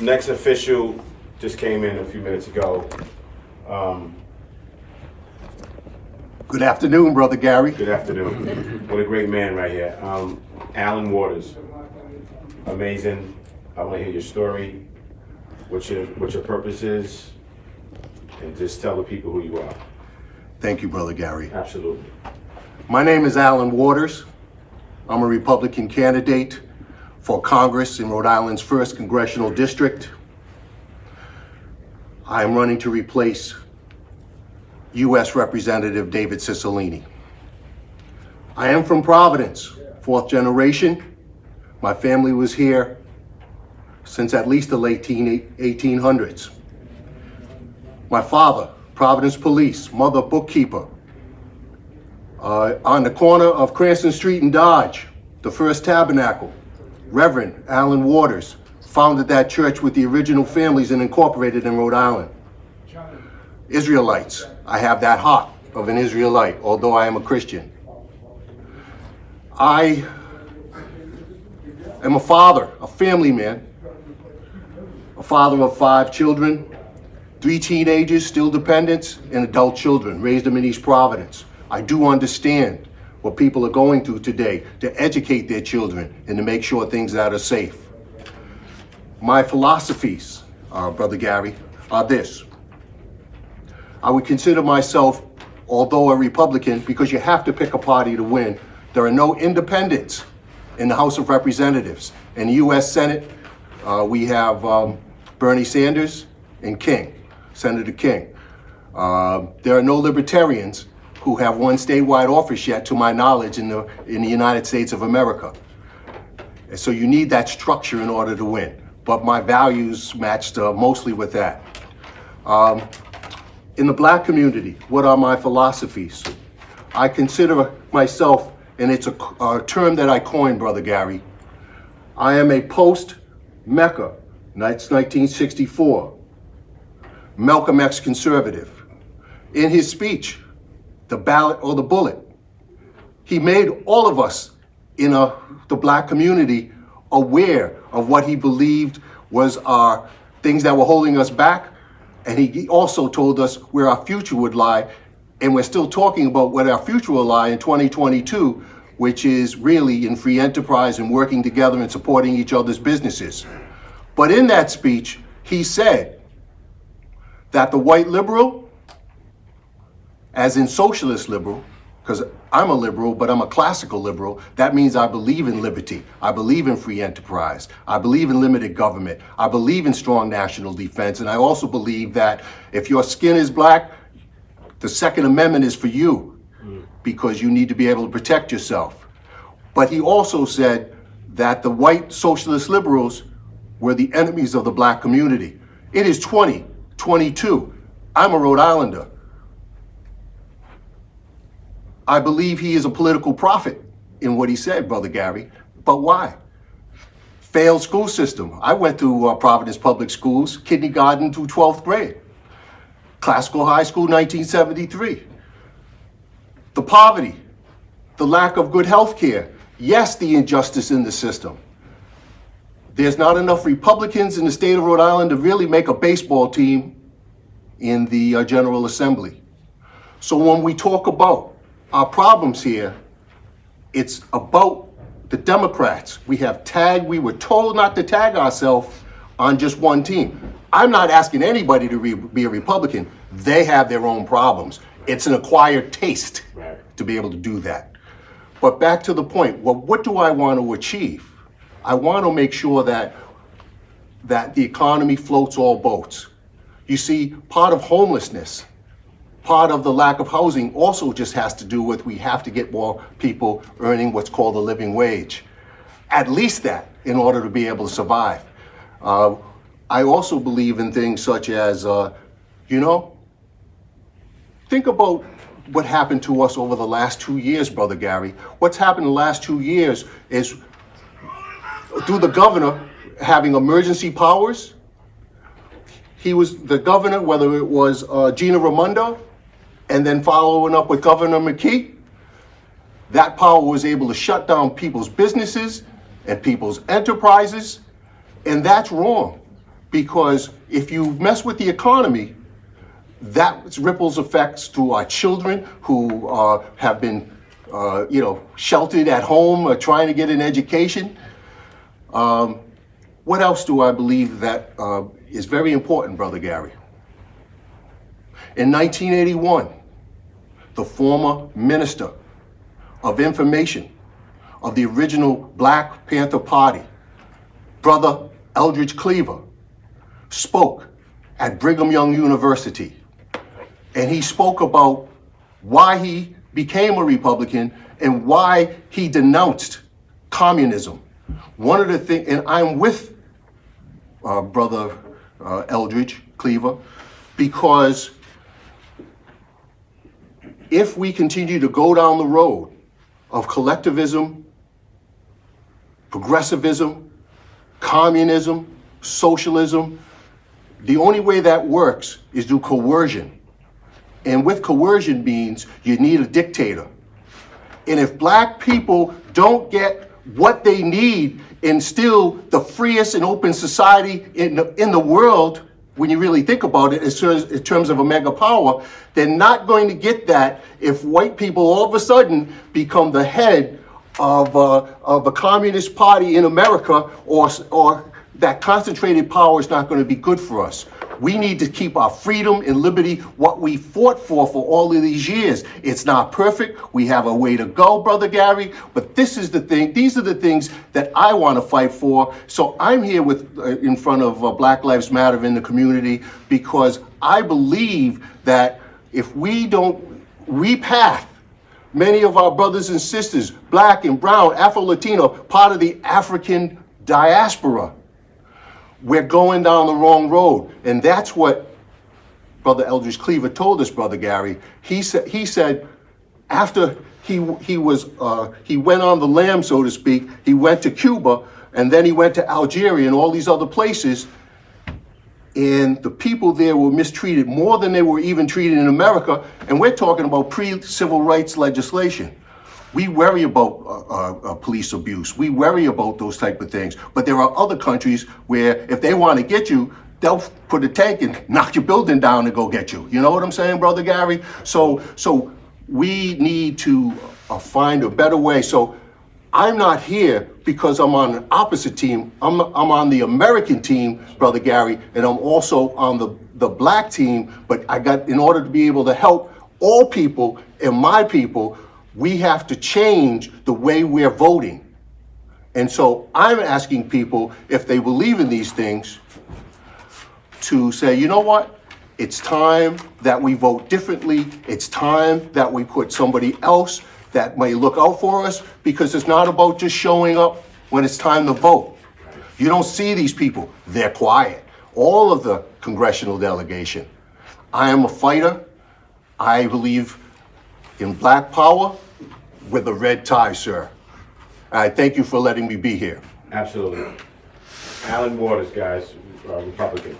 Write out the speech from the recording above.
Next official just came in a few minutes ago. Good afternoon, Brother Gary. Good afternoon. What a great man right here. Alan Waters. Amazing. I want to hear your story, what your purpose is, and just tell the people who you are. Thank you, Brother Gary. Absolutely. My name is Alan Waters. I'm a Republican candidate for Congress in Rhode Island's 1st Congressional District. I am running to replace U.S. Representative David Cicilline. I am from Providence, 4th generation. My family was here since at least the late 1800s. My father, Providence Police, mother, bookkeeper. On the corner of Cranston Street and Dodge, the First Tabernacle, Reverend Alan Waters founded that church with the original families and incorporated in Rhode Island. Israelites, I have that heart of an Israelite, although I am a Christian. I am a father, a family man, a father of 5 children, 3 teenagers, still dependents, and adult children, raised them in East Providence. I do understand what people are going through today to educate their children and to make sure things that are safe. My philosophies, Brother Gary, are this. I would consider myself, although a Republican, because you have to pick a party to win, there are no independents in the House of Representatives. In the U.S. Senate, we have Bernie Sanders and King, Senator King. There are no libertarians who have won statewide office yet, to my knowledge, in the United States of America. And so you need that structure in order to win. But my values matched mostly with that. In the Black community, what are my philosophies? I consider myself, and it's a term that I coined, Brother Gary, I am a post-Mecca, that's 1964, Malcolm X conservative. In his speech, The Ballot or the Bullet, he made all of us in the Black community aware of what he believed was our things that were holding us back. And he also told us where our future would lie. And we're still talking about what our future will lie in 2022, which is really in free enterprise and working together and supporting each other's businesses. But in that speech, he said that the white liberal, as in socialist liberal, because I'm a liberal, but I'm a classical liberal. That means I believe in liberty. I believe in free enterprise. I believe in limited government. I believe in strong national defense. And I also believe that if your skin is black, the Second Amendment is for you because you need to be able to protect yourself. But he also said that the white socialist liberals were the enemies of the Black community. It is 2022. I'm a Rhode Islander. I believe he is a political prophet in what he said, Brother Gary. But why? Failed school system. I went through Providence Public Schools, kindergarten through 12th grade. Classical high school, 1973. The poverty, the lack of good health care. Yes, the injustice in the system. There's not enough Republicans in the state of Rhode Island to really make a baseball team in the General Assembly. So when we talk about our problems here, it's about the Democrats. We were told not to tag ourselves on just one team. I'm not asking anybody to be a Republican. They have their own problems. It's an acquired taste to be able to do that. But back to the point, well, what do I want to achieve? I want to make sure that the economy floats all boats. You see, part of homelessness, part of the lack of housing also just has to do with we have to get more people earning what's called a living wage. At least that, in order to be able to survive. I also believe in things such as, think about what happened to us over the last 2 years, Brother Gary. What's happened in the last 2 years is through the governor having emergency powers. He was the governor, whether it was Gina Raimondo, and then following up with Governor McKee, that power was able to shut down people's businesses and people's enterprises, and that's wrong because if you mess with the economy, that ripples effects through our children who have been, sheltered at home or trying to get an education. What else do I believe that is very important, Brother Gary? In 1981, the former Minister of Information of the original Black Panther Party, Brother Eldridge Cleaver, spoke at Brigham Young University. And he spoke about why he became a Republican and why he denounced communism. One of the things, and I'm with Brother Eldridge Cleaver, because if we continue to go down the road of collectivism, progressivism, communism, socialism, the only way that works is through coercion. And with coercion means you need a dictator. And if black people don't get what they need in still the freest and open society in the world, when you really think about it, in terms of a mega power, they're not going to get that if white people all of a sudden become the head of a communist party in America, or that concentrated power is not going to be good for us. We need to keep our freedom and liberty, what we fought for all of these years. It's not perfect. We have a way to go, Brother Gary, but this is the thing. These are the things that I want to fight for. So I'm here in front of Black Lives Matter in the community, because I believe that if we don't repath many of our brothers and sisters, black and brown, Afro-Latino, part of the African diaspora, we're going down the wrong road. And that's what Brother Eldridge Cleaver told us, Brother Gary. He said after he went on the lam, so to speak, he went to Cuba, and then he went to Algeria and all these other places, and the people there were mistreated more than they were even treated in America. And we're talking about pre-civil rights legislation. We worry about police abuse. We worry about those type of things. But there are other countries where if they want to get you, they'll put a tank and knock your building down and go get you. You know what I'm saying, Brother Gary? So we need to find a better way. So I'm not here because I'm on an opposite team. I'm on the American team, Brother Gary, and I'm also on the black team. But in order to be able to help all people and my people, we have to change the way we're voting. And so I'm asking people, if they believe in these things, to say, you know what? It's time that we vote differently. It's time that we put somebody else that may look out for us, because it's not about just showing up when it's time to vote. You don't see these people. They're quiet. All of the congressional delegation. I am a fighter. I believe in black power with a red tie, sir. I thank you for letting me be here. Absolutely. Alan Waters, guys, Republican.